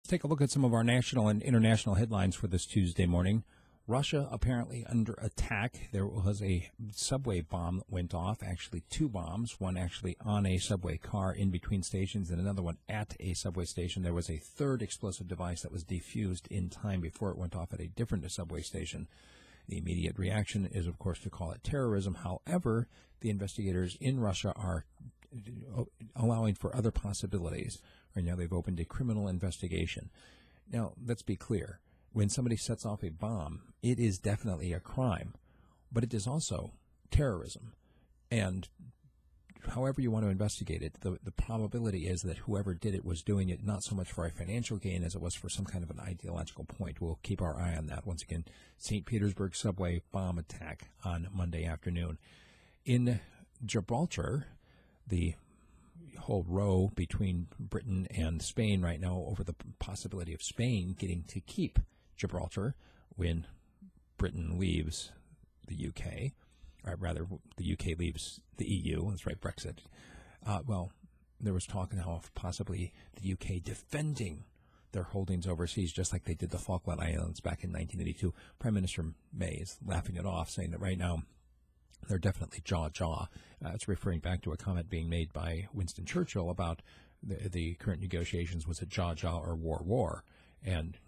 Let's take a look at some of our national and international headlines for this Tuesday morning. Russia apparently under attack. There was a subway bomb that went off, actually two bombs, one actually on a subway car in between stations and another one at a subway station. There was a third explosive device that was defused in time before it went off at a different subway station. The immediate reaction is, of course, to call it terrorism. However, the investigators in Russia are allowing for other possibilities. Right now, they've opened a criminal investigation. Now, let's be clear. When somebody sets off a bomb, it is definitely a crime, but it is also terrorism. And however you want to investigate it, the probability is that whoever did it was doing it not so much for a financial gain as it was for some kind of an ideological point. We'll keep our eye on that. Once again, St. Petersburg subway bomb attack on Monday afternoon. In Gibraltar, the whole row between Britain and Spain right now over the possibility of Spain getting to keep Gibraltar when Britain leaves the UK, or rather the UK leaves the EU. That's right, Brexit. Well, there was talk now of possibly the UK defending their holdings overseas, just like they did the Falkland Islands back in 1982. Prime Minister May is laughing it off, saying that right now they're definitely jaw. It's referring back to a comment being made by Winston Churchill about the current negotiations. Was it jaw or war? And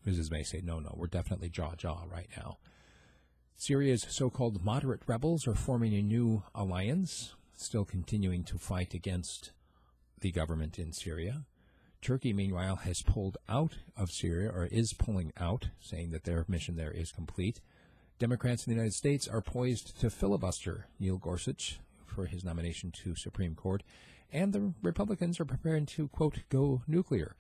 Mrs. May said, no, we're definitely jaw right now. Syria's so-called moderate rebels are forming a new alliance, still continuing to fight against the government in Syria. Turkey, meanwhile, has pulled out of Syria, or is pulling out, saying that their mission there is complete. Democrats in the United States are poised to filibuster Neil Gorsuch for his nomination to Supreme Court, and the Republicans are preparing to, quote, go nuclear.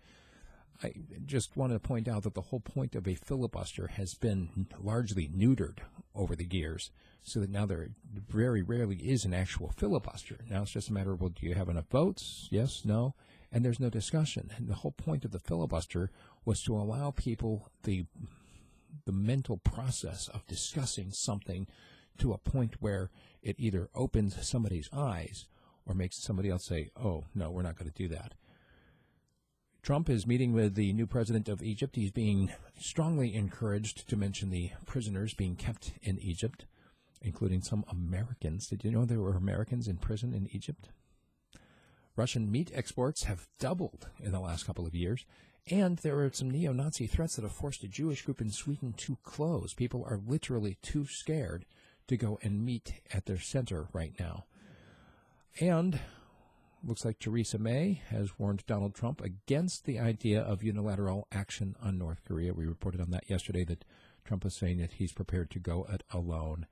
I just want to point out that the whole point of a filibuster has been largely neutered over the years, so that now there very rarely is an actual filibuster. Now it's just a matter of, well, do you have enough votes? Yes, no? And there's no discussion. And the whole point of the filibuster was to allow people the mental process of discussing something to a point where it either opens somebody's eyes or makes somebody else say, oh, no, we're not going to do that. Trump is meeting with the new president of Egypt. He's being strongly encouraged to mention the prisoners being kept in Egypt, including some Americans. Did you know there were Americans in prison in Egypt? Russian meat exports have doubled in the last couple of years, and there are some neo-Nazi threats that have forced a Jewish group in Sweden to close. People are literally too scared to go and meet at their center right now. And looks like Theresa May has warned Donald Trump against the idea of unilateral action on North Korea. We reported on that yesterday, that Trump is saying that he's prepared to go it alone.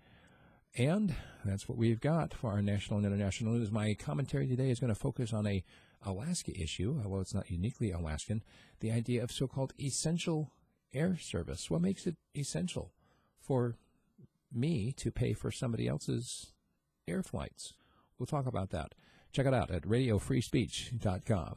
And that's what we've got for our national and international news. My commentary today is going to focus on a Alaska issue, although it's not uniquely Alaskan, the idea of so-called essential air service. What makes it essential for me to pay for somebody else's air flights? We'll talk about that. Check it out at radiofreespeech.com.